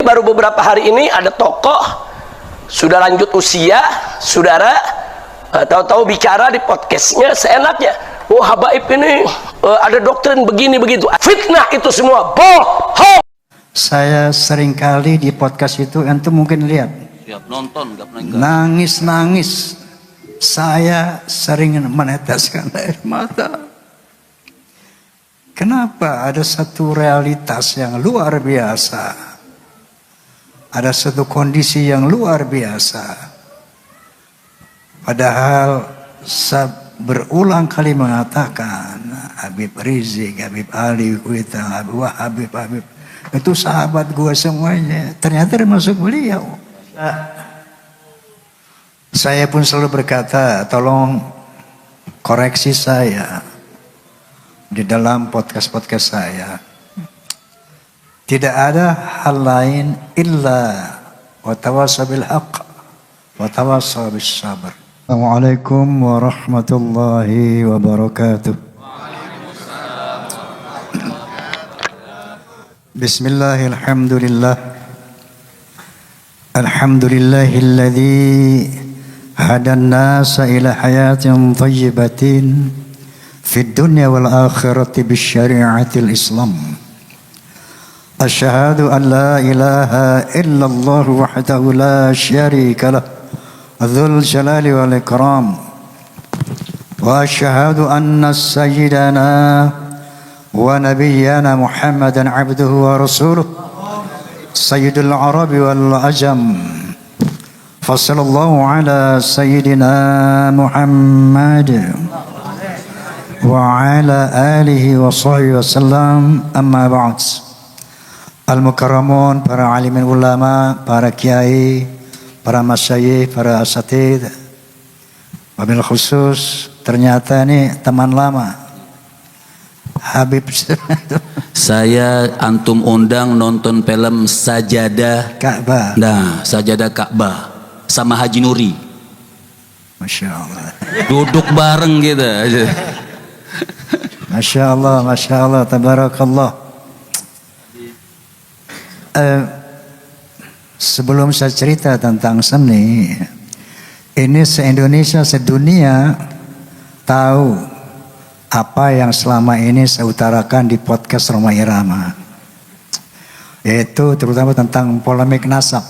Baru beberapa hari ini ada tokoh sudah lanjut usia, saudara, tahu-tahu bicara di podcastnya seenaknya. Oh, habaib ini ada doktrin begini begitu. Fitnah itu semua bohong. Saya seringkali di podcast itu antum mungkin lihat. Siap nonton, nggak pernah Nangis-nangis. Saya sering meneteskan air mata. Kenapa ada satu realitas yang luar biasa? Ada satu kondisi yang luar biasa. Padahal saya berulang kali mengatakan Habib Rizik, Habib Ali Kuitang, Habib itu sahabat gue semuanya. Ternyata termasuk beliau. Saya pun selalu berkata, tolong koreksi saya di dalam podcast-podcast saya. Tidak ada hal lain illa wa tawassaw bil haqq wa tawassaw bis sabr. Assalamualaikum warahmatullahi wabarakatuh. Bismillahil hamdulillah. Alhamdulillahilladzi hadan nasa ila hayatin thayyibatin fid dunya wal akhirati bisyari'atil Islam. Asyhadu an la ilaha illallah wahdahu la syarika lah dzul jalali wal ikram wa asyhadu anna sayyidana wa nabiyyana Muhammadan abduhu wa rasuluh sayyidul arabi wal ajam fa sallallahu ala sayyidina Muhammad wa ala alihi wa sahbihi wasallam. Amma ba'd. Al-mukarramun, para alimin ulama, para kiai, para masyayikh, para asatidz. Wabil khusus ternyata ini teman lama. Habib. Saya antum undang nonton film Sajadah Ka'bah. Nah, Sajadah Ka'bah sama Haji Nuri. Masya Allah. Duduk bareng gitu. Masya Allah, tabarakallah. Sebelum saya cerita tentang seni, ini se-Indonesia, sedunia tahu apa yang selama ini saya utarakan di podcast Roma Irama, yaitu terutama tentang polemik nasab.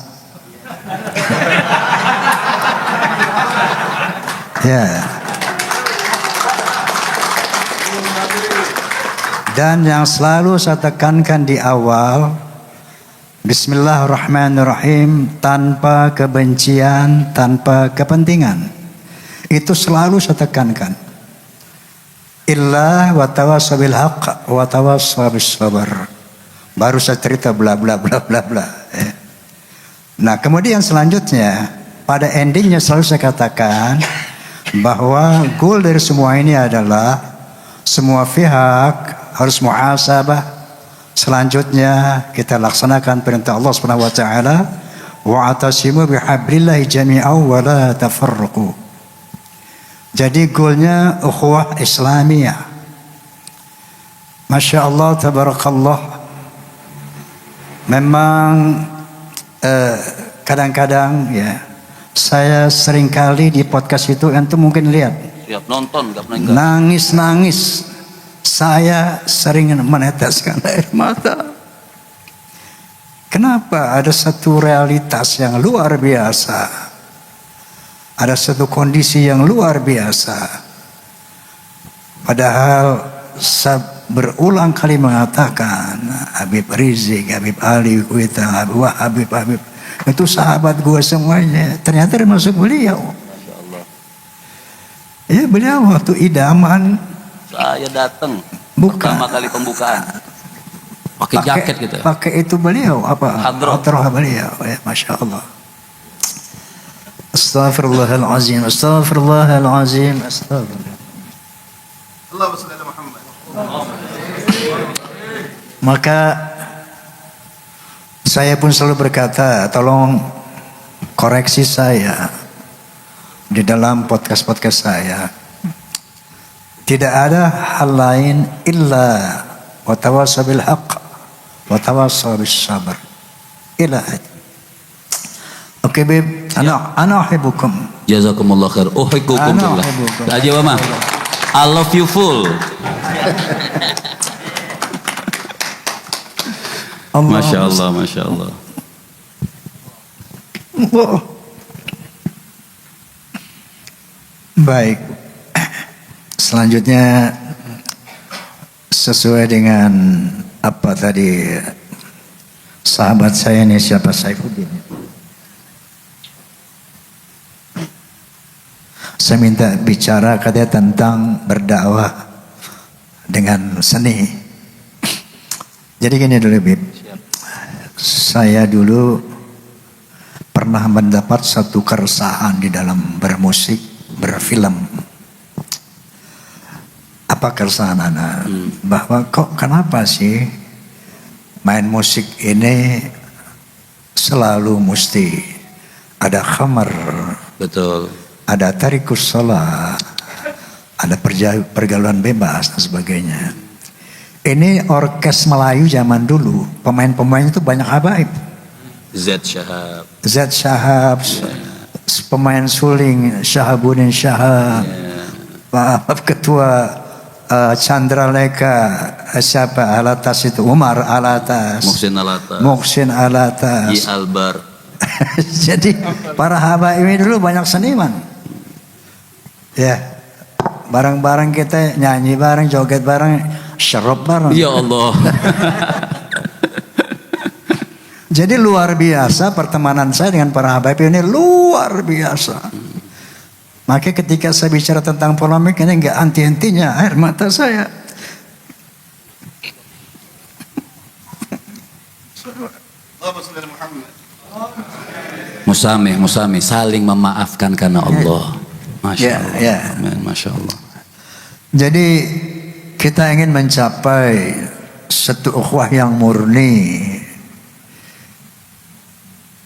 Ya. Dan yang selalu saya tekankan di awal, Bismillahirrahmanirrahim, tanpa kebencian, tanpa kepentingan. Itu selalu saya tekankan. Illa wa tawassaw bil haqq wa tawassaw bis sabr. Baru saya cerita bla bla bla bla bla. Nah, kemudian selanjutnya pada endingnya selalu saya katakan bahwa goal dari semua ini adalah semua pihak harus muhasabah. Selanjutnya kita laksanakan perintah Allah Subhanahu wa taala, wa'tasimu bihablillahi jami'an wa la tafarraqu. Jadi goalnya ukhuwah Islamiyah. Masya Allah, tabarakallah. Memang kadang-kadang ya saya seringkali di podcast itu antum mungkin lihat. Siap nonton, nggak pernah Nangis-nangis. Saya sering meneteskan air mata. Kenapa? Ada satu realitas yang luar biasa. Ada satu kondisi yang luar biasa. Padahal saya berulang kali mengatakan Habib Rizik, Habib Ali Kuitang, Habib itu sahabat gue semuanya. Ternyata termasuk beliau. Masya Allah. Ya, beliau waktu idaman. Saya datang Bukan. pertama kali pembukaan pakai jaket gitu. Pakai itu beliau apa? Hadroh beliau. Ya, Masya Allah. Astaghfirullahalazim. Astaghfirullahalazim. Astaghfirullah. Allahumma shalli ala Muhammad. Maka saya pun selalu berkata, tolong koreksi saya di dalam podcast-podcast saya. Tidak ada hal lain illa wa tawassaw bil haqq wa tawassaw bis sabr. ila. Oke Beb, ana uhibbukum. Jazakumullah khair. Uhibbukum Ana billah. uhibbukum. Aja mama. I love you full. Masya Allah, Masya Allah. Oh. Baik. Selanjutnya sesuai dengan apa tadi sahabat saya ini siapa, Saifuddin. Saya minta bicara katanya tentang berdakwah dengan seni. Jadi gini dulu Bib. Saya dulu pernah mendapat satu keresahan di dalam bermusik, berfilm. Apa keresahan anak? Bahwa kok kenapa sih main musik ini selalu mesti ada khamar, Betul. ada tarikus shalah, ada pergaulan bebas dan sebagainya. Ini orkes Melayu zaman dulu, pemain-pemain itu banyak habaib. Z Syahab. Z Syahab, pemain suling Syahabuddin Syahab, Pak Ketua Chandra Leka, siapa Alatas itu, Umar Alatas, Muhsin Alatas, I Albar. Jadi para habaib ini dulu banyak seniman. Ya, bareng-bareng kita nyanyi bareng, joget bareng, syarab bareng. Ya Allah. Jadi luar biasa pertemanan saya dengan para habaib ini, luar biasa. Maka ketika saya bicara tentang polemik ini enggak henti-hentinya air mata saya. Allahumma salli ala Muhammad. Musami, saling memaafkan karena Allah. Masya Ya, Allah. ya. Amin, Masya Allah. Jadi kita ingin mencapai satu ukhuwah yang murni.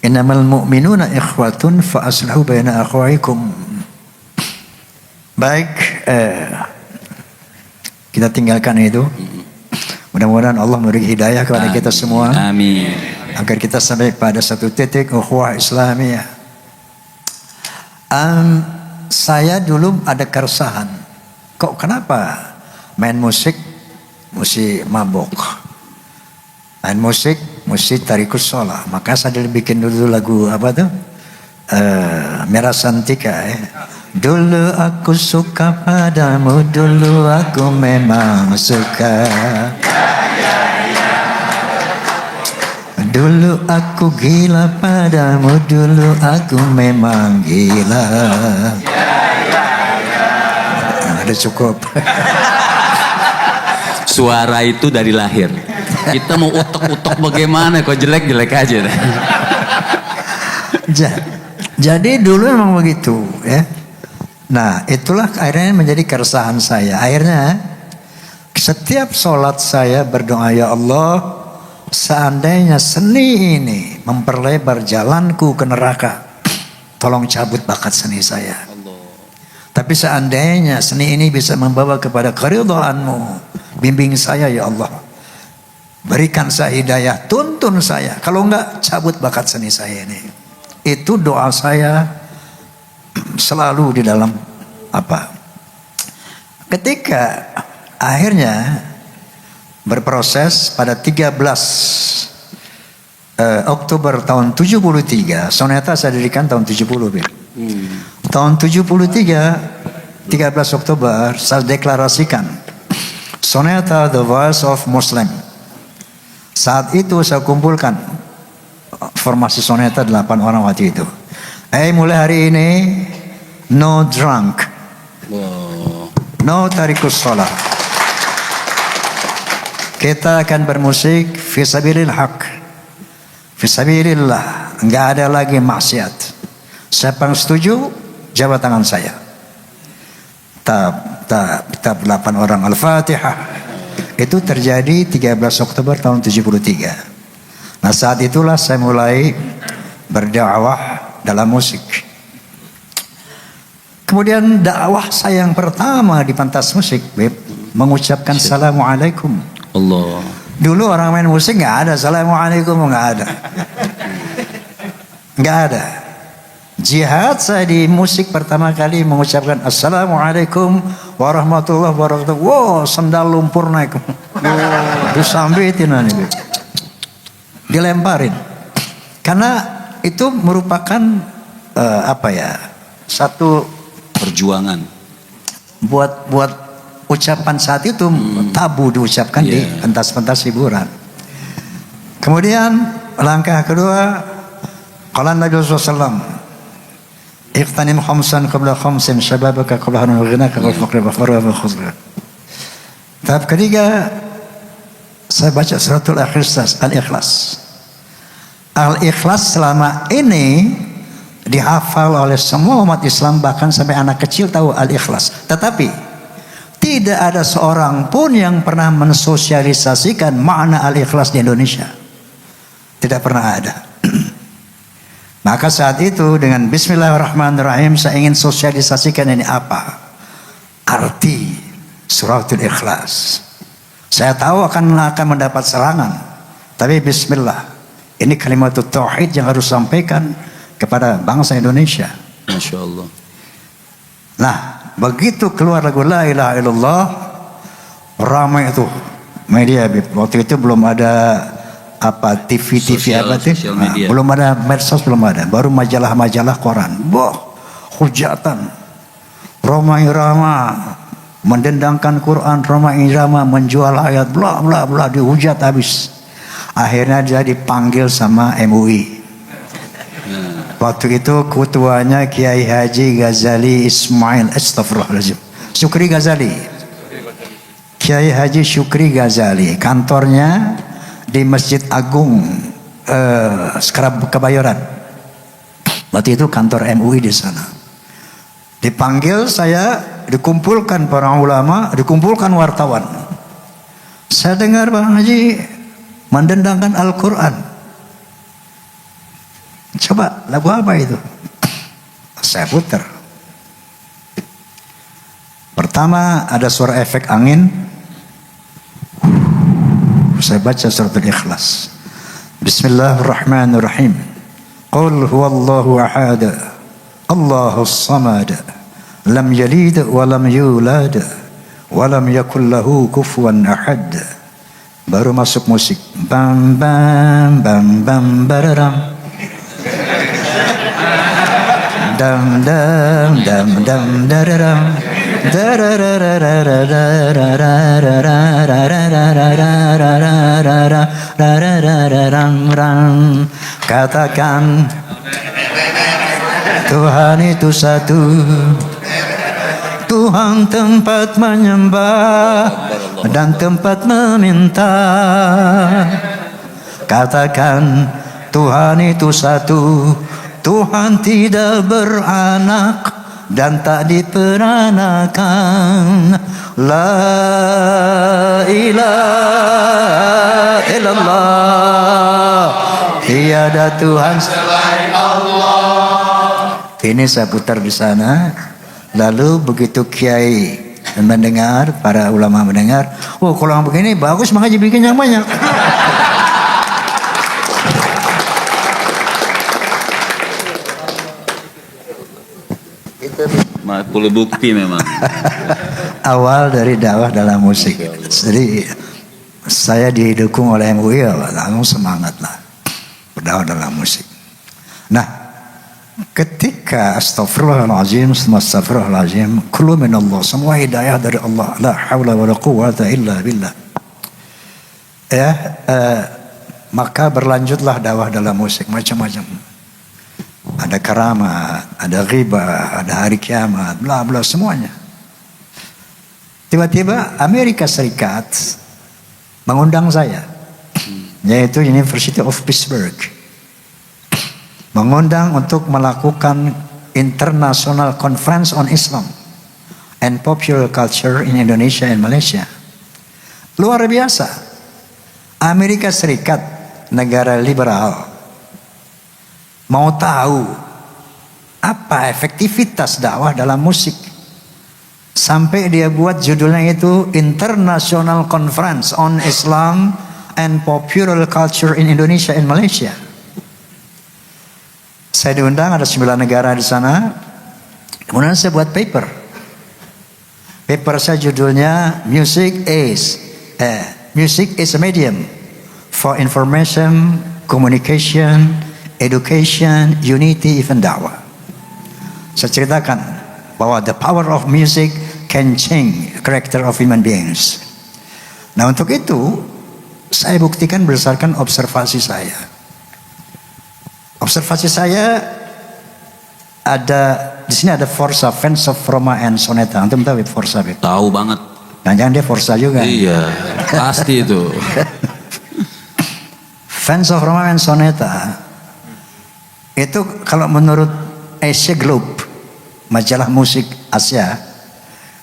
Innamal mu'minuna ikhwatun fa aslihu baina akhwaikum. Baik, kita tinggalkan itu. Mudah-mudahan Allah memberi hidayah kepada kita semua. Amin. Agar kita sampai pada satu titik ukhuwah Islamiyah. Saya dulu ada keresahan. Kok kenapa main musik mesti mabok? Main musik mesti tarikus shalah. Maka saya dulu bikin dulu lagu apa tuh? Merah Santika. Dulu aku suka padamu, dulu aku memang suka. Dulu aku gila padamu, dulu aku memang gila. Ada cukup. Suara itu dari lahir. Kita mau utek-utek bagaimana, kok jelek-jelek aja. Jadi dulu memang begitu ya. Nah itulah akhirnya menjadi keresahan saya. Akhirnya setiap sholat saya berdoa, ya Allah, seandainya seni ini memperlebar jalanku ke neraka, tolong cabut bakat seni saya. Tapi seandainya seni ini bisa membawa kepada keridhaanmu, bimbing saya ya Allah. Berikan saya hidayah, tuntun saya. Kalau enggak, cabut bakat seni saya ini. Itu doa saya selalu di dalam apa? Ketika akhirnya berproses pada 13 Oktober tahun 73, soneta saya dirikan tahun 70. Tahun 73, 13 Oktober saya deklarasikan soneta The Voice of Muslim. Saat itu saya kumpulkan formasi soneta 8 orang waktu itu. Mulai hari ini no drunk, no tarikus shalah. Kita akan bermusik fisabilil haq, fisabilillah, enggak ada lagi maksiat. Siapa yang setuju, jawab tangan saya. Tab 8 orang Al-Fatihah. Itu terjadi 13 Oktober tahun 73. Nah saat itulah saya mulai berdakwah dalam musik. Kemudian dakwah saya yang pertama di pentas musik, Beb, mengucapkan Assalamualaikum. Allah. Dulu orang main musik nggak ada Assalamualaikum, nggak ada. Nggak ada. Jihad saya di musik pertama kali mengucapkan Assalamualaikum warahmatullahi wabarakatuh. Wow, sendal lumpur naik. Disambitin nih. Dilemparin. Karena itu merupakan satu Perjuangan. buat ucapan saat itu tabu diucapkan di pentas-pentas hiburan. Kemudian langkah kedua, qala Nabi SAW, iqtanim khamsan qabla khamsin, syababaka qabla haram wa ghinaka qabla faqri wa farwa wa khuzra. Tahap ketiga, saya baca suratul Al-Ikhlas. Al-Ikhlas selama ini dihafal oleh semua umat Islam, bahkan sampai anak kecil tahu Al-Ikhlas. Tetapi tidak ada seorang pun yang pernah mensosialisasikan makna Al-Ikhlas di Indonesia. Tidak pernah ada. Maka saat itu dengan Bismillahirrahmanirrahim saya ingin sosialisasikan ini apa arti suratul Ikhlas. Saya tahu akan mendapat serangan, tapi Bismillah, ini kalimat tauhid yang harus sampaikan kepada bangsa Indonesia. Masya Allah. Nah, begitu keluar lagu La ilaha illallah, ramai itu media. Waktu itu belum ada TV belum ada, medsos belum ada, baru majalah koran. Hujatan Roma Irama mendendangkan Quran, Roma Irama menjual ayat, bla bla bla, dihujat habis. Akhirnya dia dipanggil sama MUI. Waktu itu ketuanya Kiai Haji Ghazali Ismail, astagfirullahaladzim, Syukri Ghazali, Kiai Haji Syukri Ghazali, kantornya di Masjid Agung Kebayoran. Waktu itu kantor MUI di sana. Dipanggil saya, dikumpulkan para ulama, dikumpulkan wartawan. Saya dengar Bang Haji mendendangkan Al-Quran. Coba lagu apa itu? Saya putar. Pertama ada suara efek angin. Saya baca surat Al-Ikhlas. Bismillahirrahmanirrahim. Qul huwallahu ahad, Allahus samad, lam yalid wa lam yulad wa lam yakul lahu kufuwan ahad. Baru masuk musik. Bam bam bam bam bararam. Dam dam dam dam dararam. Katakan Tuhan itu satu, Tuhan tempat menyembah dan tempat meminta. Katakan Tuhan itu satu, Tuhan tidak beranak dan tak diperanakan. La ilaha illallah, tiada Tuhan selain Allah. Ini saya putar di sana. Lalu begitu Kiai mendengar, para ulama mendengar, oh kalau yang begini bagus, makanya bikin yang banyak. Perlu bukti memang. Awal dari dakwah dalam musik. Jadi saya didukung oleh MUI, langsung semangat lah berdakwah dalam musik. Nah, ketika astagfirullahaladzim, astagfirullahaladzim, kullu minallah, semua hidayah dari Allah, la hawla wa la quwwata illa billah. Maka berlanjutlah dakwah dalam musik macam-macam. Ada keramat, ada ghibah, ada hari kiamat, bla bla semuanya. Tiba-tiba Amerika Serikat mengundang saya, yaitu University of Pittsburgh, mengundang untuk melakukan International Conference on Islam and Popular Culture in Indonesia and Malaysia. Luar biasa. Amerika Serikat, negara liberal, mau tahu apa efektivitas dakwah dalam musik, sampai dia buat judulnya itu International Conference on Islam and Popular Culture in Indonesia and Malaysia. Saya diundang, ada 9 negara di sana. Kemudian saya buat paper. Paper saya judulnya Music is a medium for information, communication, education, unity, even dakwah. Saya ceritakan bahwa the power of music can change character of human beings. Nah, untuk itu saya buktikan berdasarkan observasi saya. Observasi saya ada di sini ada Forza, Fans of Roma and Soneta. Antum tahu Forza? Tahu banget. Jangan dia Forza juga. Iya, pasti itu. Fans of Roma and Soneta itu kalau menurut Asia Globe, majalah musik Asia,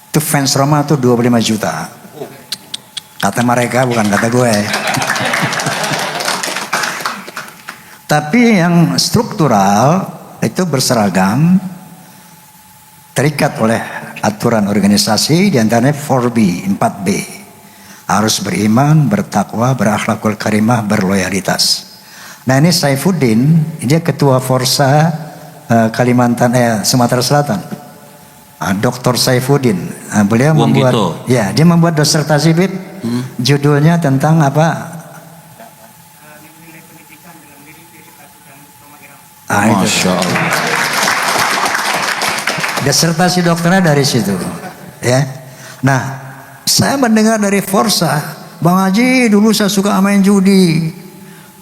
itu fans Roma itu 25 juta. Kata mereka, bukan kata gue. Tapi yang struktural itu berseragam, terikat oleh aturan organisasi, diantaranya 4B, 4B. Harus beriman, bertakwa, berakhlakul karimah, berloyalitas. Nah, ini Saifuddin, dia ketua Forza Sumatera Selatan. Dr. Saifuddin, beliau membuat, ya, dia membuat disertasi Bib, judulnya tentang apa? Masya Allah. Disertasi dokternya dari situ, ya. Nah, saya mendengar dari Forza, Bang Haji, dulu saya suka main judi.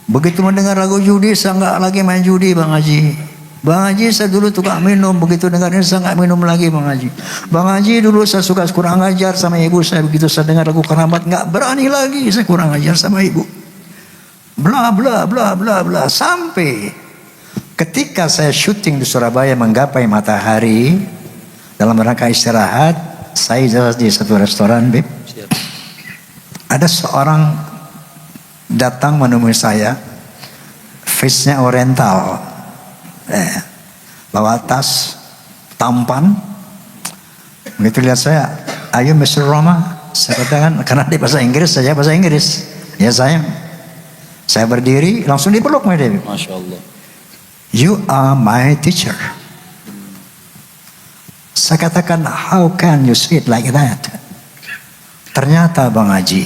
Begitu mendengar lagu judi, saya nggak lagi main judi, Bang Haji. Bang Haji, saya dulu suka minum. Begitu dengar ini, saya nggak minum lagi, Bang Haji. Bang Haji, dulu saya suka kurang ajar sama ibu saya. Begitu saya dengar lagu keramat, nggak berani lagi saya kurang ajar sama ibu. Bla bla bla bla bla. Sampai ketika saya syuting di Surabaya menggapai matahari dalam rangka istirahat, saya di satu restoran, Beb. Ada seorang datang menemui saya, face-nya oriental, bawa tas, tampan. Begitu lihat saya, "Are you Mr. Roma?" Saya katakan, karena di bahasa Inggris, saya bahasa Inggris. Ya sayang. Saya berdiri, langsung dipeluk, Masya Allah. "You are my teacher." Saya katakan, "How can you say it like that?" Ternyata Bang Haji,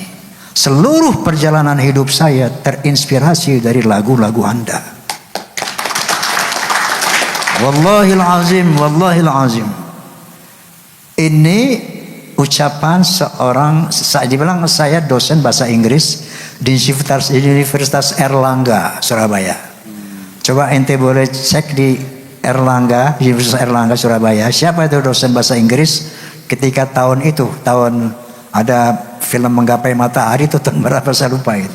seluruh perjalanan hidup saya terinspirasi dari lagu-lagu Anda. Wallahil azim, wallahil azim. Ini ucapan seorang, saya dibilang saya dosen bahasa Inggris di Universitas Erlangga, Surabaya. Coba ente boleh cek di Erlangga, Universitas Erlangga, Surabaya. Siapa itu dosen bahasa Inggris ketika tahun itu, tahun ada film Menggapai Matahari itu tahun berapa saya lupa itu.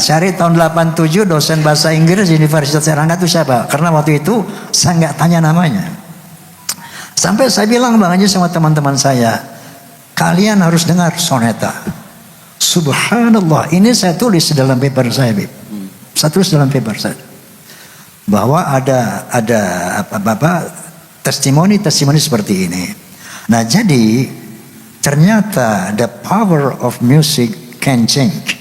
Cari tahun 87 dosen bahasa Inggris di Universitas Erlangga itu siapa? Karena waktu itu saya nggak tanya namanya. Sampai saya bilang Bang Haji sama teman-teman saya, kalian harus dengar soneta. Subhanallah, ini saya tulis dalam paper saya, Bib. Saya tulis dalam paper saya bahwa ada testimoni seperti ini. Nah, jadi ternyata the power of music can change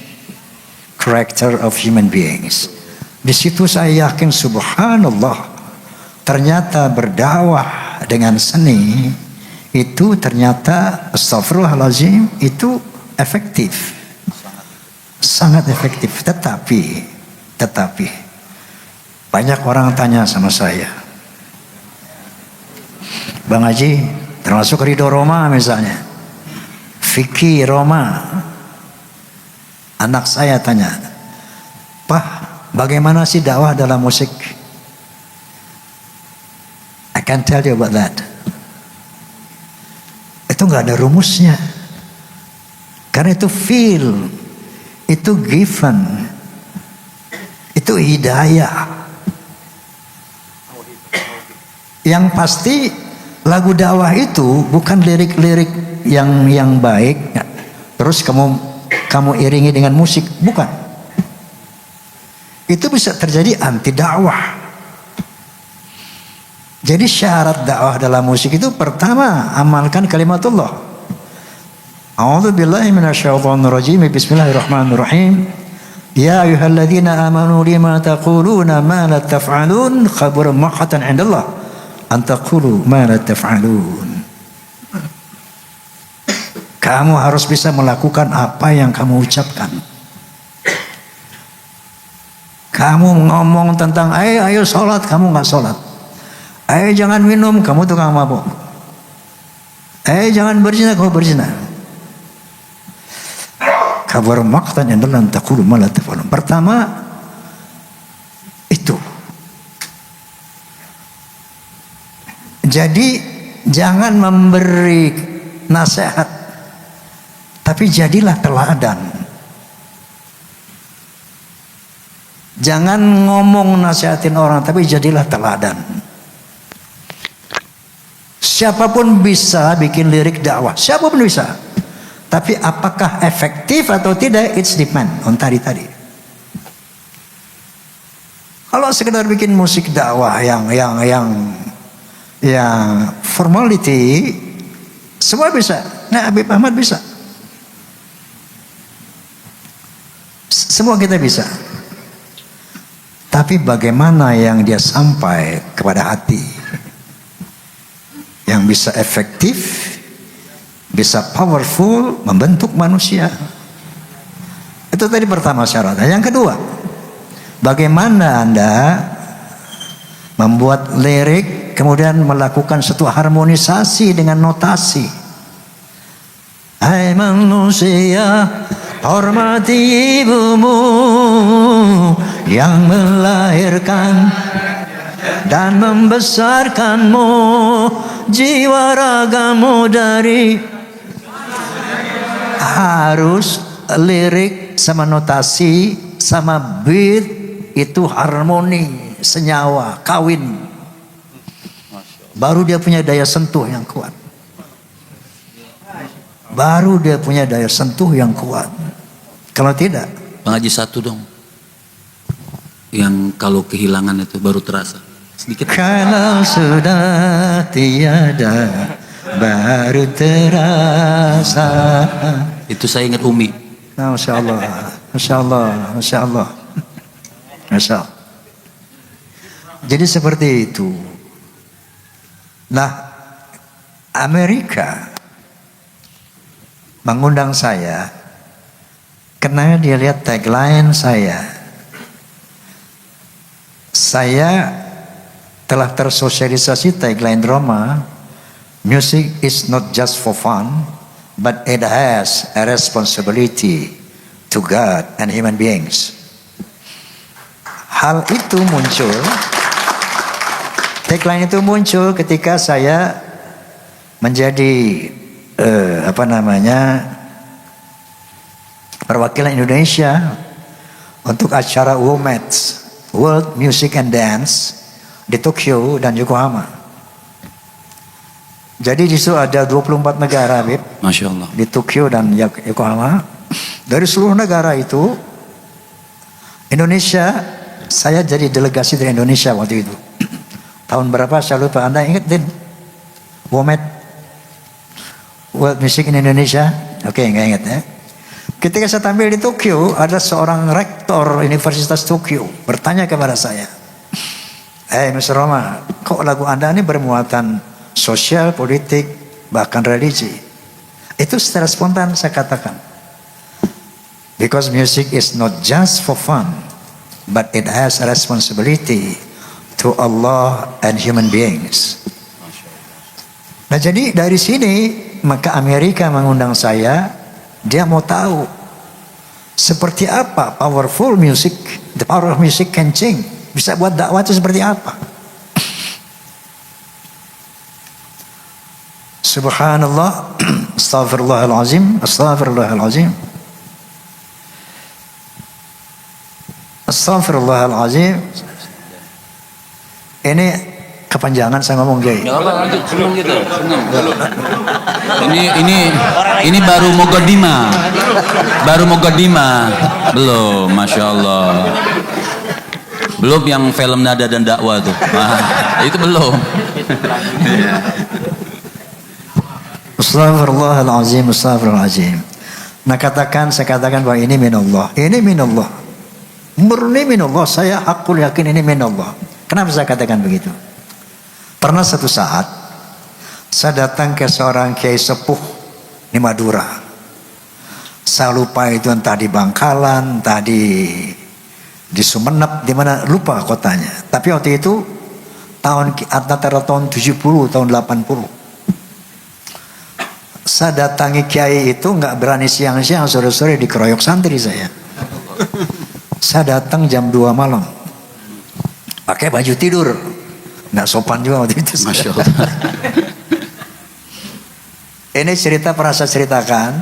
character of human beings. Di situ saya yakin subhanallah, ternyata berdakwah dengan seni itu ternyata astagfirullahaladzim itu efektif. Sangat efektif. Tetapi banyak orang tanya sama saya, Bang Haji, termasuk Ridho Roma misalnya, Vicky Roma, anak saya tanya, "Pak, bagaimana sih dakwah dalam musik?" I can tell you about that. Itu nggak ada rumusnya, karena itu feel, itu given, itu hidayah. Yang pasti lagu dakwah itu bukan lirik-lirik yang baik terus kamu iringi dengan musik, bukan. Itu bisa terjadi anti dakwah. Jadi syarat dakwah dalam musik itu pertama amalkan kalimatullah. A'udzubillahi minasyaitonirrajim. Bismillahirrahmanirrahim. Ya ayyuhalladzina amanu lima taquluna ma la taf'alun khabura maqatan 'indallah an taqulu ma la taf'alun. Kamu harus bisa melakukan apa yang kamu ucapkan. Kamu ngomong tentang ayo sholat, kamu nggak sholat. Ayo jangan minum, kamu tukang mabuk. Ayo jangan berzina, kamu berzina. Kabar maqtan indallah an taqulu ma la taf'alun. Pertama itu. Jadi jangan memberi nasihat, tapi jadilah teladan. Jangan ngomong nasihatin orang, tapi jadilah teladan. Siapapun bisa bikin lirik dakwah, siapapun bisa. Tapi apakah efektif atau tidak, it's depend on tadi. Kalau sekedar bikin musik dakwah yang formality, semua bisa. Nah, Habib Ahmad bisa. Semua kita bisa. Tapi bagaimana yang dia sampai kepada hati, yang bisa efektif, bisa powerful, membentuk manusia. Itu tadi pertama syaratnya. Yang kedua, bagaimana Anda membuat lirik, kemudian melakukan suatu harmonisasi dengan notasi. Hai manusia, hormati ibumu yang melahirkan dan membesarkanmu, jiwa ragamu dari. Harus lirik sama notasi sama beat itu harmoni, senyawa, kawin. Baru dia punya daya sentuh yang kuat. Baru dia punya daya sentuh yang kuat. Kalau tidak, Bang Haji satu dong. Yang kalau kehilangan itu baru terasa. Sedikit. kalau sudah tiada baru terasa. Itu saya ingat Umi. Masya Allah, Masya Allah, Masya Allah, Masya Allah. Jadi seperti itu. Nah, Amerika mengundang saya karena dia lihat tagline saya. Saya telah tersosialisasi tagline Roma, music is not just for fun, but it has a responsibility to God and human beings. Hal itu muncul, tagline itu muncul ketika saya menjadi perwakilan Indonesia untuk acara WOMED, World Music and Dance di Tokyo dan Yokohama. Jadi di situ ada 24 negara, Habib. Masya Allah. Di Tokyo dan Yokohama. Dari seluruh negara itu, Indonesia, saya jadi delegasi dari Indonesia waktu itu. Tahun berapa saya lupa, Anda ingat Din? WOMED, World Music in Indonesia. Oke, nggak ingat ya. Ketika saya tampil di Tokyo, ada seorang rektor Universitas Tokyo bertanya kepada saya, Mr. Roma, kok lagu Anda ini bermuatan sosial, politik, bahkan religi? Itu secara spontan saya katakan, because music is not just for fun, but it has a responsibility to Allah and human beings. Nah, jadi dari sini maka Amerika mengundang saya. Dia mau tahu seperti apa powerful music, the power of music can change. Bisa buat dakwah itu seperti apa? Subhanallah, astaghfirullahalazim, astaghfirullahalazim, astaghfirullahalazim. Ini kepanjangan saya ngomong Kiai. Ya Allah, lanjut, senang gitu, senang. Ini baru Mogadima, belum, Masya Allah. Belum yang film Nada dan Dakwah tuh, itu belum. Astaghfirullahalazim, astaghfirullahalazim. Nah saya katakan bahwa ini minallah, ini minallah. Murni minallah, saya hakul yakin ini minallah. Kenapa saya katakan begitu? Pernah satu saat saya datang ke seorang kiai sepuh di Madura. Saya lupa itu entah di Bangkalan, entah di Sumenep, di mana lupa kotanya. Tapi waktu itu antara tahun 70 tahun 80. Saya datangi kiai itu nggak berani siang-siang, sore-sore dikeroyok santri saya. Saya datang jam 2 malam. Pakai baju tidur. Nggak sopan juga waktu itu. Masya Allah. Ini cerita pernah saya ceritakan.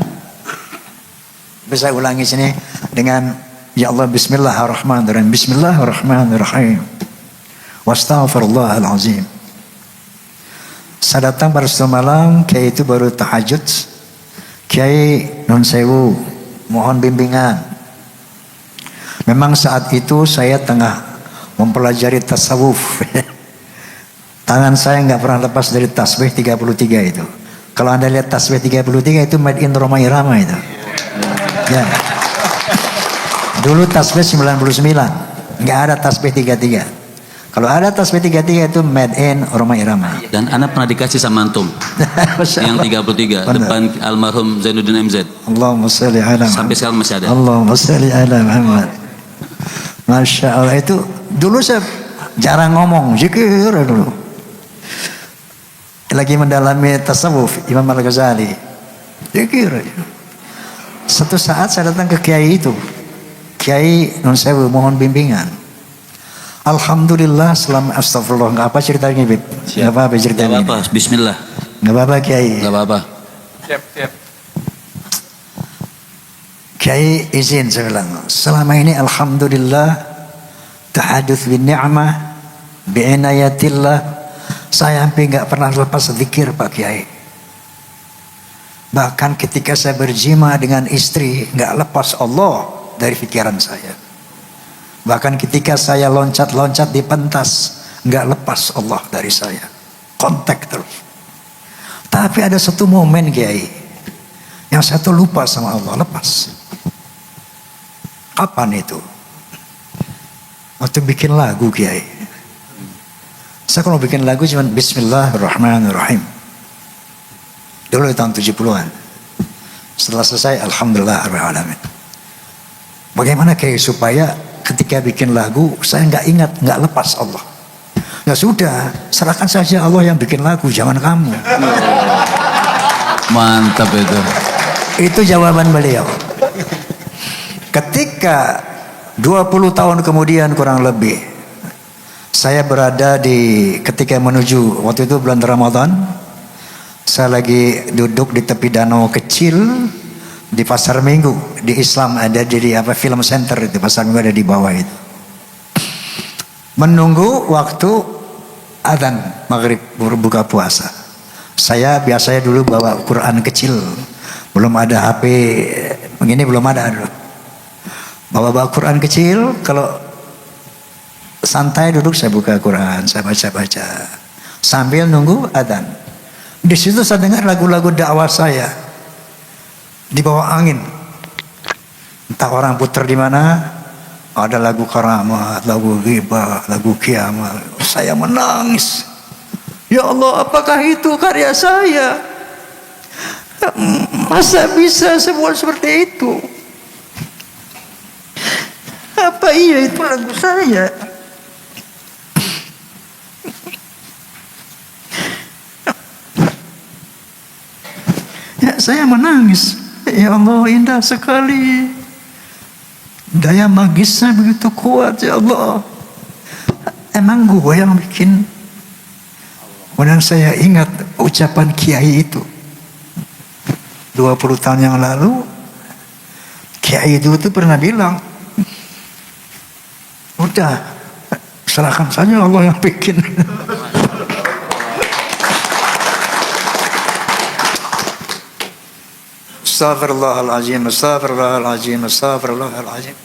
Bisa ulangi sini dengan ya Allah, bismillahirrahmanirrahim. Bismillahirrahmanirrahim. Wastaghfirullahalazim. Saya datang pada suatu malam, kiai itu baru tahajud. Kiai nun sewu, mohon bimbingan. Memang saat itu saya tengah mempelajari tasawuf. Tangan saya nggak pernah lepas dari tasbih 33 itu. Kalau Anda lihat tasbih 33 itu made in Roma Irama itu. Ya. Dulu tasbih 99, nggak ada tasbih 33. Kalau ada tasbih 33 itu made in Roma Irama. Dan Anda pernah dikasih sama antum yang 33 depan almarhum Zainuddin MZ. Allahumma sholli ala Muhammad. Sampai sekarang masih ada. Allahumma sholli ala Muhammad. Masya Allah, itu dulu saya jarang ngomong, zikir dulu. Lagi mendalami tasawuf Imam Al-Ghazali, zikir. Satu saat saya datang ke kiai itu, Kiai non sewu, mohon bimbingan. Alhamdulillah selama astagfirullah, nggak apa ceritanya Bib? Nggak apa-apa ceritanya. Nggak apa-apa, bismillah. Nggak apa-apa Kiai. Nggak apa-apa. Siap. Kiai izin saya bilang, selama ini alhamdulillah tahaduts bin ni'mah bi inayatillah, saya hampir nggak pernah lepas zikir Pak Kiai. Bahkan ketika saya berjima dengan istri, nggak lepas Allah dari pikiran saya. Bahkan ketika saya loncat-loncat di pentas, nggak lepas Allah dari saya. Kontak terus. Tapi ada satu momen Kiai, yang satu lupa sama Allah, lepas. Kapan itu? Waktu bikin lagu Kiai. Saya kalau bikin lagu cuma Bismillahirrahmanirrahim. Dulu tahun 70-an. Setelah selesai, Alhamdulillahirrahmanirrahim. Bagaimana Kiai supaya ketika bikin lagu saya nggak ingat, nggak lepas Allah? Ya sudah, serahkan saja Allah yang bikin lagu, jangan kamu. Mantap itu. Itu jawaban beliau. Ketika 20 tahun kemudian kurang lebih, saya berada ketika menuju, waktu itu bulan Ramadan, saya lagi duduk di tepi danau kecil di Pasar Minggu. Di Islam ada di film center itu, Pasar Minggu ada di bawah itu. Menunggu waktu adzan maghrib berbuka puasa. Saya biasanya dulu bawa Quran kecil, belum ada HP begini, belum ada dulu. Bawa Quran kecil, kalau santai duduk saya buka Quran, saya baca-baca sambil nunggu adzan. Di situ saya dengar lagu-lagu dakwah saya di bawah angin. Entah orang putar di mana, ada lagu karamat, lagu ghibah, lagu kiamat. Saya menangis. Ya Allah, apakah itu karya saya? Masa bisa semua seperti itu? Apa iya itu lagu saya? Ya, saya menangis. Ya Allah, indah sekali. Daya magisnya begitu kuat, ya Allah. Emang gue yang bikin? Kemudian saya ingat ucapan Kiai itu. 20 tahun yang lalu, Kiai itu pernah bilang, udah, serahkan saja Allah yang bikin. Astaghfirullahaladzim, astaghfirullahaladzim, astaghfirullahaladzim.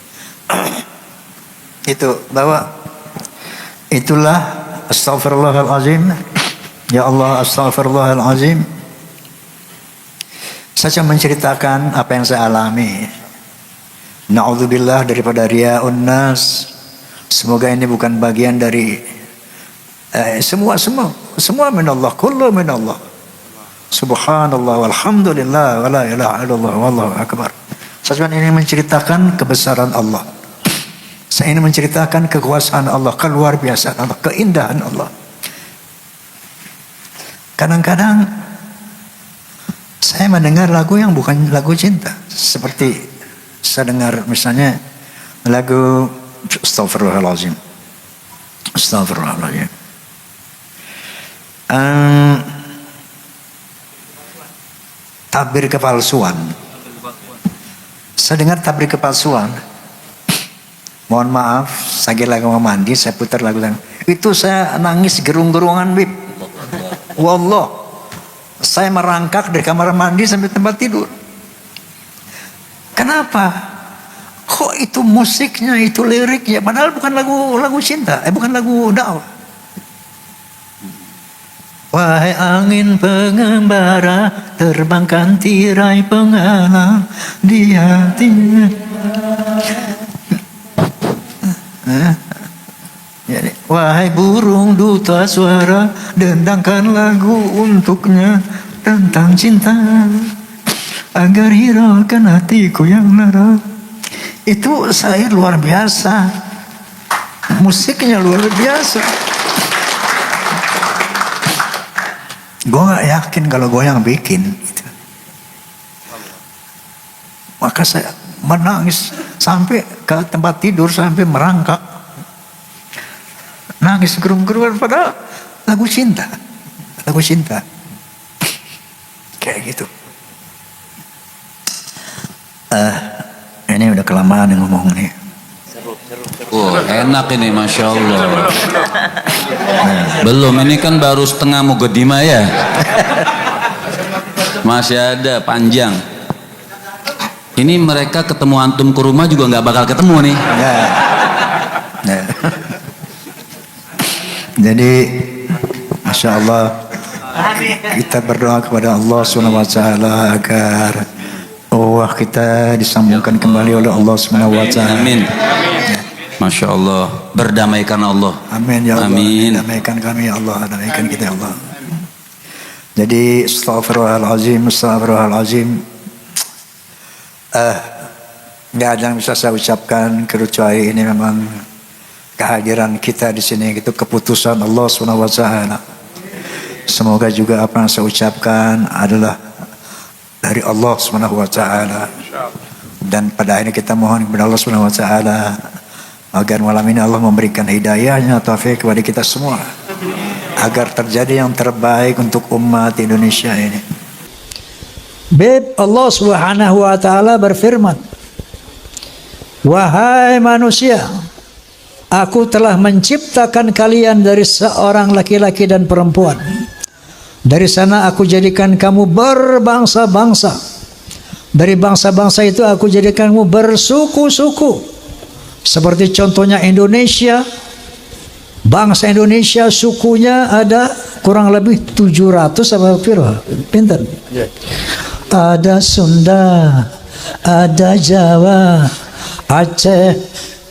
Itu bahwa itulah astaghfirullahaladzim. Ya Allah, astaghfirullahaladzim. Saya cuma menceritakan apa yang saya alami. Na'udzubillah daripada riya'un nas. Semoga ini bukan bagian dari semua min Allah, kullu min Allah. Subhanallah walhamdulillah wala ilaha illallah wallahu akbar. Saya ingin menceritakan kebesaran Allah. Saya ingin menceritakan kekuasaan Allah, keluar biasa Allah, keindahan Allah. Kadang-kadang saya mendengar lagu yang bukan lagu cinta. Seperti saya dengar misalnya lagu Astaghfirullahaladzim. Astaghfirullahaladzim. Tabir kepalsuan. Saya dengar tabir kepalsuan. Mohon maaf, saya lagi mau mandi, saya putar lagu itu, saya nangis gerung-gerungan, Bib. Wallah, saya merangkak dari kamar mandi sampai tempat tidur. Kenapa? Kok itu musiknya, itu liriknya, padahal bukan lagu cinta, bukan lagu dakwah. Wahai angin pengembara, terbangkan tirai penghalang di hatinya. Wahai burung duta suara, dendangkan lagu untuknya tentang cinta, agar hiraukan hatiku yang lara. Itu saya luar biasa, musiknya luar biasa. Gue gak yakin kalau gue yang bikin gitu. Maka saya menangis sampai ke tempat tidur, sampai merangkak, nangis gerung-gerungan, padahal lagu cinta kayak gitu. Ini udah kelamaan ngomong nih. Enak ini, Masya Allah. Belum, ini kan baru setengah mukadimah ya. Masih ada panjang. Ini mereka ketemu antum ke rumah juga nggak bakal ketemu nih. Ya. Jadi, Masya Allah, kita berdoa kepada Allah SWT agar kita disambungkan kembali oleh Allah SWT. Amin. Masya Allah, berdamaikan Allah. Amin ya Allah. Amin. Damaikan kami ya Allah, damaikan kita ya Allah. Jadi Astaghfirullahaladzim. Nggak ada yang bisa saya ucapkan kecuali ini memang kehadiran kita di sini, itu keputusan Allah SWT. Semoga juga apa yang saya ucapkan adalah dari Allah SWT. Dan pada akhirnya kita mohon kepada Allah SWT agar malam ini Allah memberikan hidayahnya, taufik kepada kita semua, agar terjadi yang terbaik untuk umat Indonesia ini. Beb, Allah Subhanahu wa taala berfirman, wahai manusia, aku telah menciptakan kalian dari seorang laki-laki dan perempuan. Dari sana aku jadikan kamu berbangsa-bangsa. Dari bangsa-bangsa itu aku jadikan kamu bersuku-suku. Seperti contohnya Indonesia, bangsa Indonesia sukunya ada kurang lebih 700 apa pinten? Ada Sunda, ada Jawa, Aceh,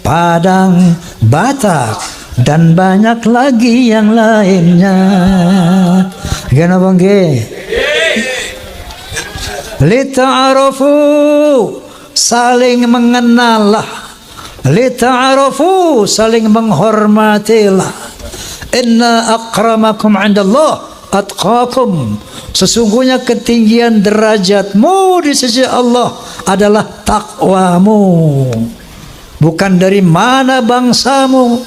Padang, Batak, dan banyak lagi yang lainnya. Kenapa nggih? Lita'arufu, saling mengenallah. Lita'arufu, saling menghormatilah. Inna akramakum 'indallah atqakum. Sesungguhnya ketinggian derajatmu di sisi Allah adalah takwamu. Bukan dari mana bangsamu,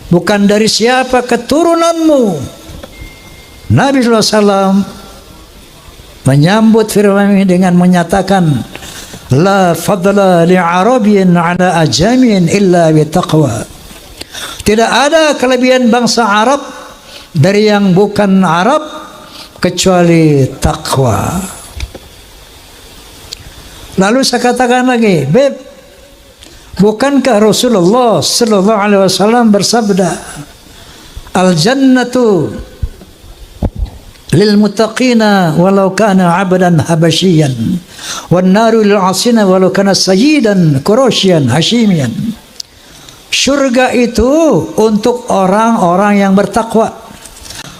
bukan dari siapa keturunanmu. Nabi SAW menyambut firman ini dengan menyatakan, la fadla li'arabiyyin 'ala ajamin illa bitaqwa. Tidak ada kelebihan bangsa Arab dari yang bukan Arab kecuali takwa. Lalu saya katakan lagi, Beb, bukankah Rasulullah sallallahu alaihi wasallam bersabda, al jannatu lil muttaqina walau kana 'abdan habasyian wan naru lil 'asina walau kana sayyidan quraisyan hashimian. Surga itu untuk orang-orang yang bertakwa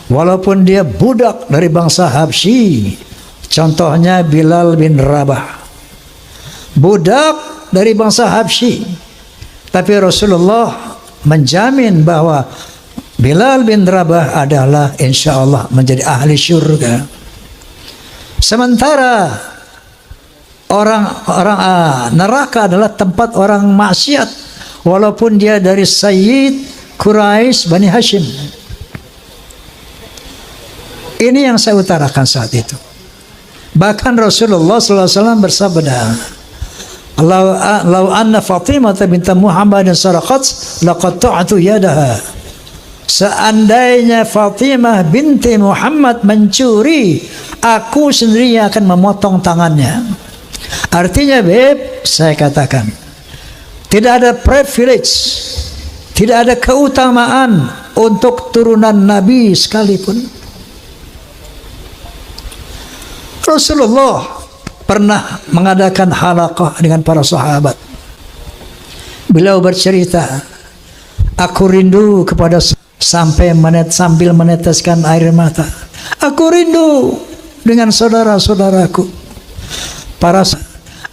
walaupun dia budak dari bangsa Habsyi. Contohnya Bilal bin Rabah, budak dari bangsa Habsyi, tapi Rasulullah menjamin bahwa Bilal bin Rabah adalah insya Allah menjadi ahli surga. Sementara orang neraka adalah tempat orang maksiat walaupun dia dari Sayyid Quraisy Bani Hashim. Ini yang saya utarakan saat itu. Bahkan Rasulullah SAW bersabda, "Lau anna Fatimah binti Muhammadin saraqat laqatta'tu yadaha." Seandainya Fatimah binti Muhammad mencuri, aku sendiri akan memotong tangannya. Artinya, beb, saya katakan, tidak ada privilege, tidak ada keutamaan untuk turunan Nabi sekalipun. Rasulullah pernah mengadakan halaqah dengan para sahabat. Beliau bercerita, aku rindu kepada sampai sambil meneteskan air mata. Aku rindu dengan saudara-saudaraku.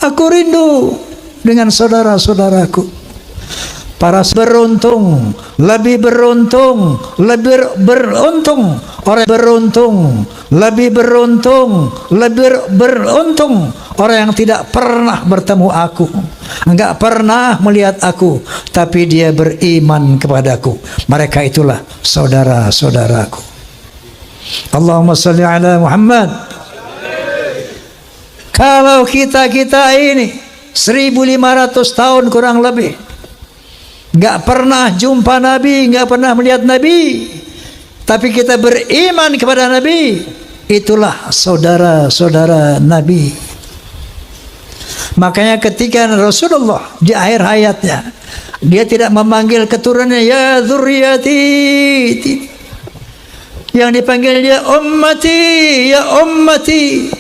Aku rindu dengan saudara-saudaraku. Para beruntung, lebih beruntung, lebih beruntung, orang beruntung, lebih beruntung, lebih beruntung orang yang tidak pernah bertemu aku, enggak pernah melihat aku, tapi dia beriman kepadaku. Mereka itulah saudara-saudaraku. Allahumma salli ala Muhammad. Kalau kita ini 1500 tahun kurang lebih nggak pernah jumpa Nabi, nggak pernah melihat Nabi, tapi kita beriman kepada Nabi, itulah saudara-saudara Nabi. Makanya ketika Rasulullah di akhir hayatnya, dia tidak memanggil keturunannya ya dzurriyyati, yang dipanggil dia ummati, ya ummati.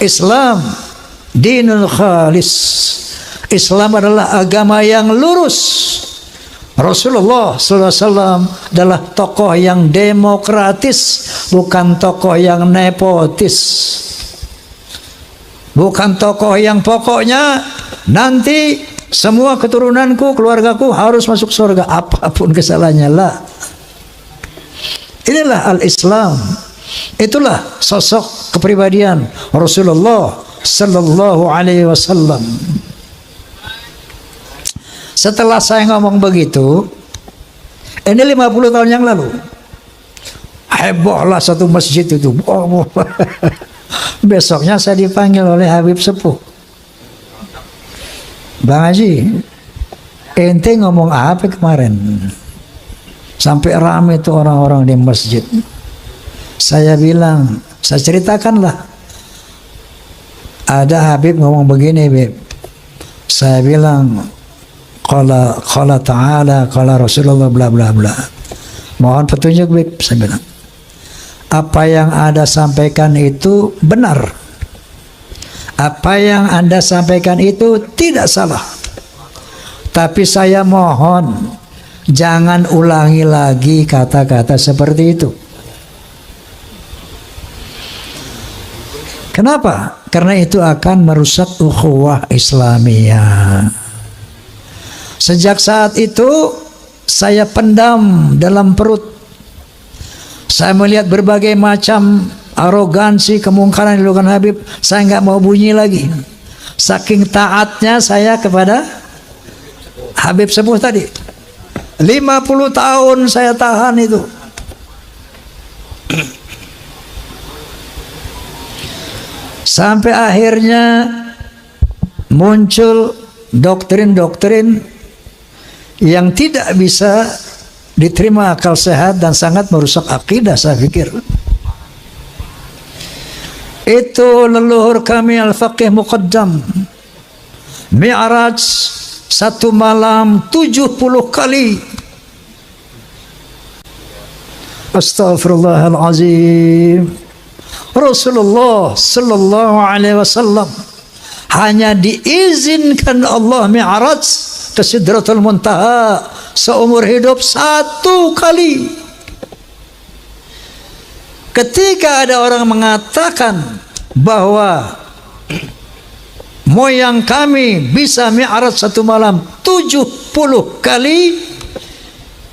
Islam dinul khalis, Islam adalah agama yang lurus. Rasulullah SAW adalah tokoh yang demokratis, bukan tokoh yang nepotis, bukan tokoh yang pokoknya nanti semua keturunanku, keluargaku harus masuk surga apapun kesalahannya lah. Inilah al-Islam. Itulah sosok kepribadian Rasulullah sallallahu alaihi wasallam. Setelah saya ngomong begitu, ini 50 tahun yang lalu, hebohlah satu masjid itu. Besoknya saya dipanggil oleh Habib Sepuh, Bang Haji, ente ngomong apa kemarin? Sampai ramai itu orang-orang di masjid. Saya bilang, saya ceritakanlah. Ada Habib ngomong begini, Beb. Saya bilang, Qala ta'ala, qala Rasulullah, bla bla bla. Mohon petunjuk, Beb, saya bilang. Apa yang Anda sampaikan itu benar. Apa yang Anda sampaikan itu tidak salah. Tapi saya mohon, jangan ulangi lagi kata-kata seperti itu. Kenapa? Karena itu akan merusak ukhuwah Islamiyah. Sejak saat itu saya pendam dalam perut. Saya melihat berbagai macam arogansi, kemungkaran yang dilakukan Habib. Saya nggak mau bunyi lagi. Saking taatnya saya kepada Habib Sepuh tadi. 50 tahun saya tahan itu. Sampai akhirnya muncul doktrin-doktrin yang tidak bisa diterima akal sehat dan sangat merusak akidah, saya pikir. Itu leluhur kami Al-Faqih Muqaddam, Mi'raj satu malam 70 kali. Astaghfirullahalazim. Rasulullah sallallahu alaihi wasallam hanya diizinkan Allah mi'raj ke Sidratul Muntaha seumur hidup 1 kali. Ketika ada orang mengatakan bahwa moyang kami bisa mi'raj 1 malam 70 kali,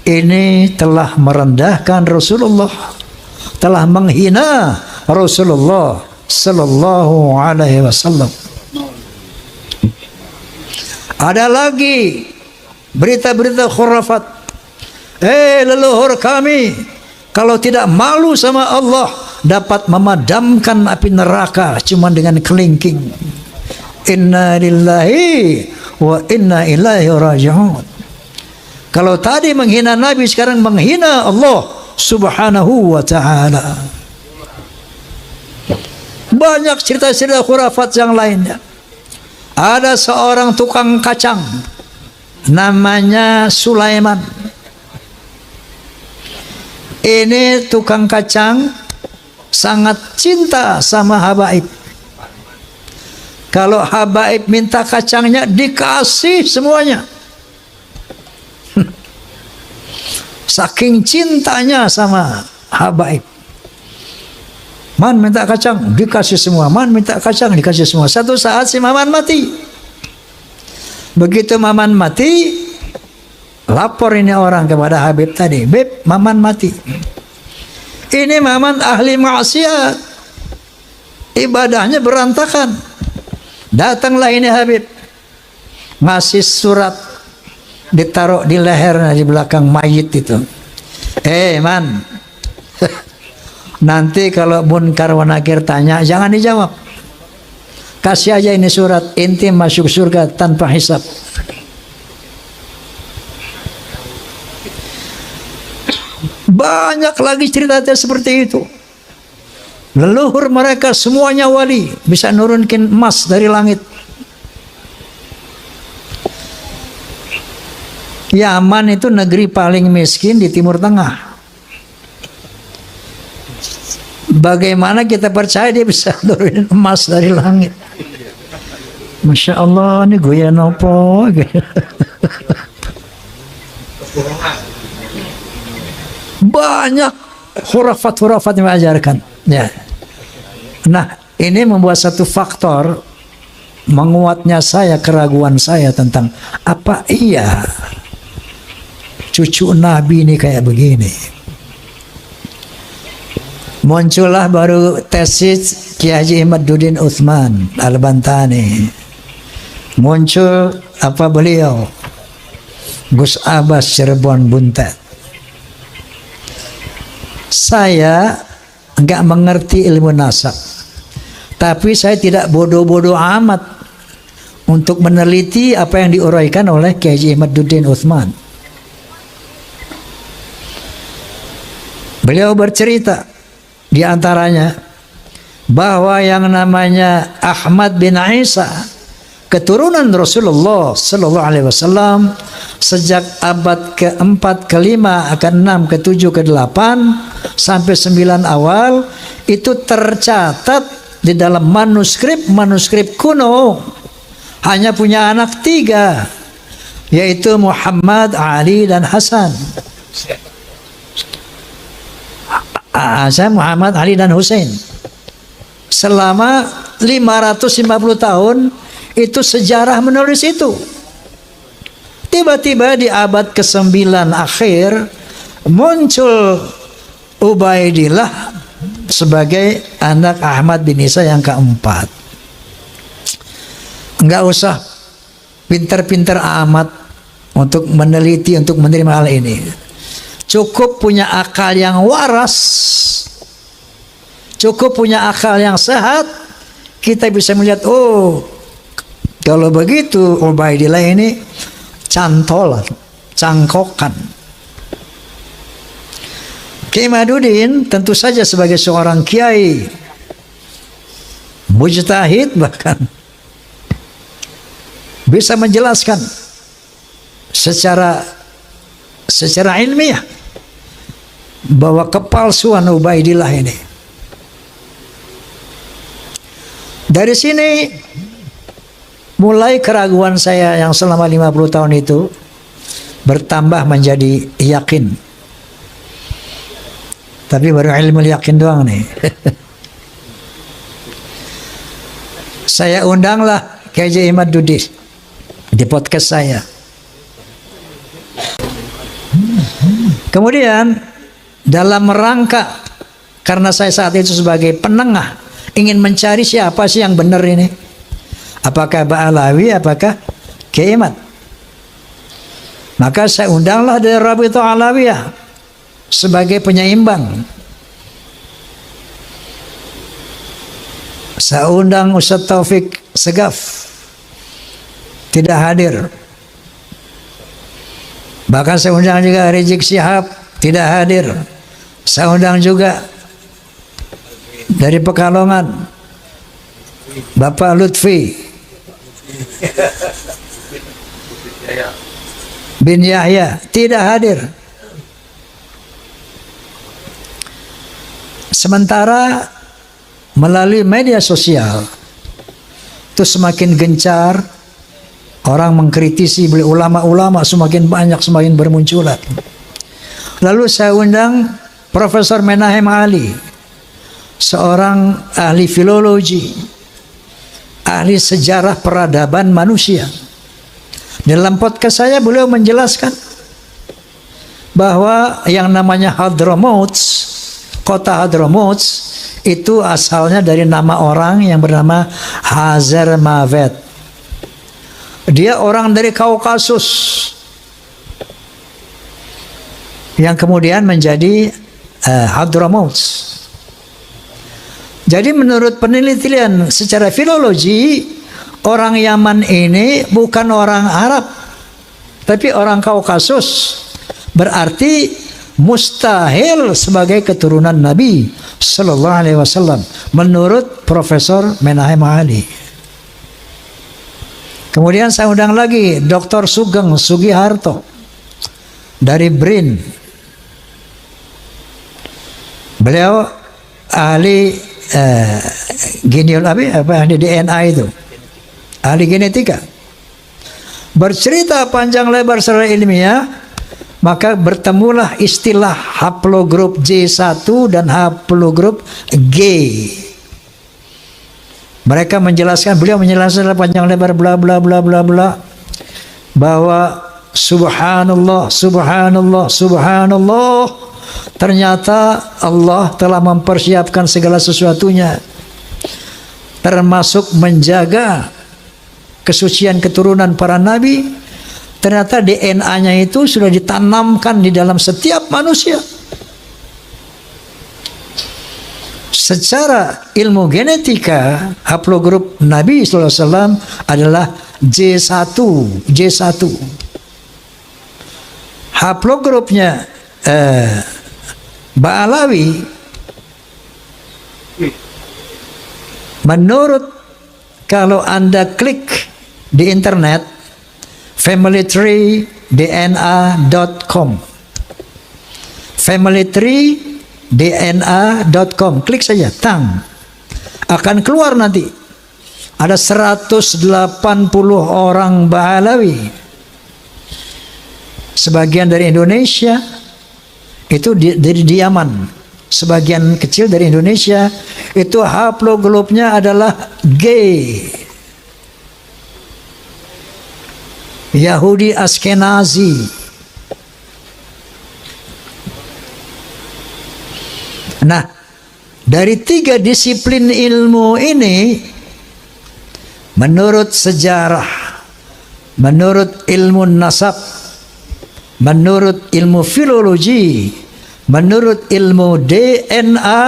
ini telah merendahkan Rasulullah, telah menghina Rasulullah sallallahu alaihi wasallam. Ada lagi berita-berita khurafat. Leluhur kami kalau tidak malu sama Allah dapat memadamkan api neraka cuma dengan kelingking. Inna lillahi wa inna ilaihi raji'un. Kalau tadi menghina Nabi, sekarang menghina Allah subhanahu wa ta'ala. Banyak cerita-cerita khurafat yang lainnya. Ada seorang tukang kacang namanya Sulaiman. Ini tukang kacang sangat cinta sama habaib. Kalau habaib minta kacangnya dikasih semuanya. Saking cintanya sama habaib. Man minta kacang, dikasih semua. Man minta kacang, dikasih semua. Satu saat si Maman mati. Begitu Maman mati, lapor ini orang kepada Habib tadi. Beb, Maman mati. Ini Maman ahli maksiat. Ibadahnya berantakan. Datanglah ini Habib. Ngasih surat. Ditaruh di lehernya di belakang mayit itu. Man. Nanti kalau Munkar wa Nakir tanya, jangan dijawab. Kasih aja ini surat, inti masuk surga tanpa hisab. Banyak lagi cerita seperti itu. Leluhur mereka semuanya wali, bisa nurunkin emas dari langit. Yaman itu negeri paling miskin di Timur Tengah. Bagaimana kita percaya dia bisa turunin emas dari langit? Masya Allah, ini goya nopo. Banyak hurafat-hurafat yang mengajarkan. Ya. Nah, ini membuat satu faktor menguatnya saya, keraguan saya tentang apa iya cucu Nabi ini kayak begini. Muncullah baru tesis Kiai Haji Imaduddin Utsman Al-Bantani. Muncul apa beliau? Gus Abbas Cirebon Buntet. Saya enggak mengerti ilmu nasab. Tapi saya tidak bodoh-bodoh amat untuk meneliti apa yang diuraikan oleh Kiai Haji Imaduddin Utsman. Beliau bercerita di antaranya bahwa yang namanya Ahmad bin Isa, keturunan Rasulullah sallallahu alaihi wasallam, sejak abad ke-4, ke-5, ke-6, ke-7, ke-8 sampai 9 awal itu tercatat di dalam manuskrip kuno. Hanya punya anak 3, yaitu Muhammad, Ali, dan Hasan. Saya Muhammad, Ali, dan Hussein. Selama 550 tahun itu sejarah menulis itu. Tiba-tiba di abad ke-9 akhir muncul Ubaidillah sebagai anak Ahmad bin Isa yang keempat. Enggak usah pintar-pintar amat untuk meneliti, untuk menerima hal ini. Cukup punya akal yang waras, cukup punya akal yang sehat, kita bisa melihat, oh kalau begitu Ubaidillah ini cantolan, cangkokan. Kiai Imaduddin tentu saja sebagai seorang kiai mujtahid, bahkan bisa menjelaskan secara ilmiah bahwa kepalsuan Ubaidillah ini. Dari sini mulai keraguan saya yang selama 50 tahun itu bertambah menjadi yakin. Tapi baru ilmu yakin doang nih. Saya undanglah KJ Imad Dudi di podcast saya. Kemudian dalam rangka, karena saya saat itu sebagai penengah ingin mencari siapa sih yang benar ini, apakah Ba'alawi, apakah Kiai Imad, maka saya undanglah dari Rabithah Alawiyah sebagai penyeimbang. Saya undang Ustaz Taufik Segaf, tidak hadir. Bahkan saya undang juga Rizik Syihab, tidak hadir. Saya undang juga dari Pekalongan Bapak Lutfi bin Yahya, tidak hadir. Sementara melalui media sosial itu semakin gencar orang mengkritisi beliau, ulama-ulama semakin banyak, semakin bermunculan. Lalu saya undang Profesor Menahem Ali, seorang ahli filologi, ahli sejarah peradaban manusia. Dalam podcast saya beliau menjelaskan bahwa yang namanya Hadramaut, kota Hadramaut itu asalnya dari nama orang yang bernama Hazar Mavet. Dia orang dari Kaukasus yang kemudian menjadi Hadramaut. Jadi menurut penelitian secara filologi, orang Yaman ini bukan orang Arab, tapi orang Kaukasus. Berarti mustahil sebagai keturunan Nabi Sallallahu Alaihi Wasallam menurut Profesor Menahem Ali. Kemudian saya undang lagi Dr. Sugeng Sugiharto dari BRIN. Beliau ahli ahli DNA itu, ahli genetika. Bercerita panjang lebar secara ilmiah. Maka bertemulah istilah haplogrup J1 dan haplogrup G. Mereka menjelaskan, beliau menjelaskan panjang lebar bla bla bla bla bla, bahwa subhanallah, subhanallah, subhanallah, ternyata Allah telah mempersiapkan segala sesuatunya, termasuk menjaga kesucian keturunan para nabi. Ternyata DNA-nya itu sudah ditanamkan di dalam setiap manusia. Secara ilmu genetika, haplogrup Nabi SAW adalah J1. Haplogrupnya Ba'alawi, menurut kalau Anda klik di internet familytreedna.com, familytreedna.com, klik saja, tang, akan keluar nanti ada 180 orang Ba'alawi, sebagian dari Indonesia, itu dari Yaman, sebagian kecil dari Indonesia, itu haplogrupnya adalah G, Yahudi Askenazi. Nah, dari 3 disiplin ilmu ini, menurut sejarah, menurut ilmu nasab, menurut ilmu filologi, menurut ilmu DNA,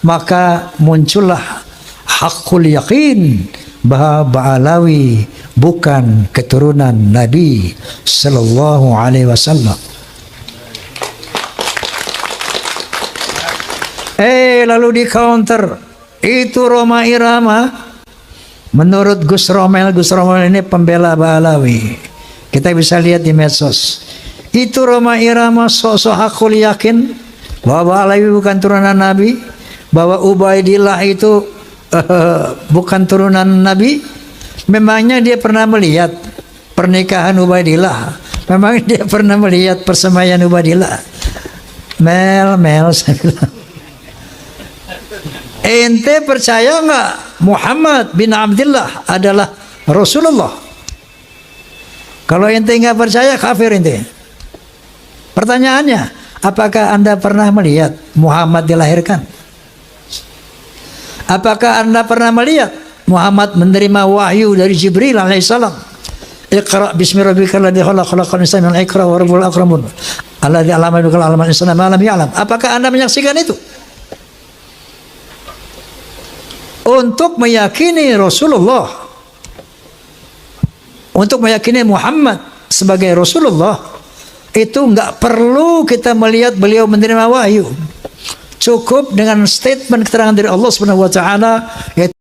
maka muncullah hakul yakin bahwa Ba'alawi bukan keturunan Nabi Sallallahu Alaihi Wasallam. Lalu di counter itu Roma Irama, menurut Gus Romel ini pembela Ba'alawi, kita bisa lihat di medsos. Itu Roma Irama sosok hakul yakin bahwa Alawi bukan turunan Nabi, bahwa Ubaidillah itu bukan turunan Nabi. Memangnya dia pernah melihat pernikahan Ubaidillah? Memang dia pernah melihat persemaian Ubaidillah? Mel, saya bilang. Ente percaya nggak Muhammad bin Abdullah adalah Rasulullah? Kalau ente nggak percaya, kafir ente. Pertanyaannya, apakah anda pernah melihat Muhammad dilahirkan? Apakah anda pernah melihat Muhammad menerima wahyu dari Jibril alaihissalam? Iqra bismi rabbikal ladzi khalaq, khalaqal insana min 'alaq wa rabbul akramun alladzi 'allama bil qalam 'allama al-insana ma lam ya'lam. Apakah anda menyaksikan itu? Untuk meyakini Rasulullah, untuk meyakini Muhammad sebagai Rasulullah, itu nggak perlu kita melihat beliau menerima wahyu. Cukup dengan statement keterangan dari Allah Subhanahu wa taala, yaitu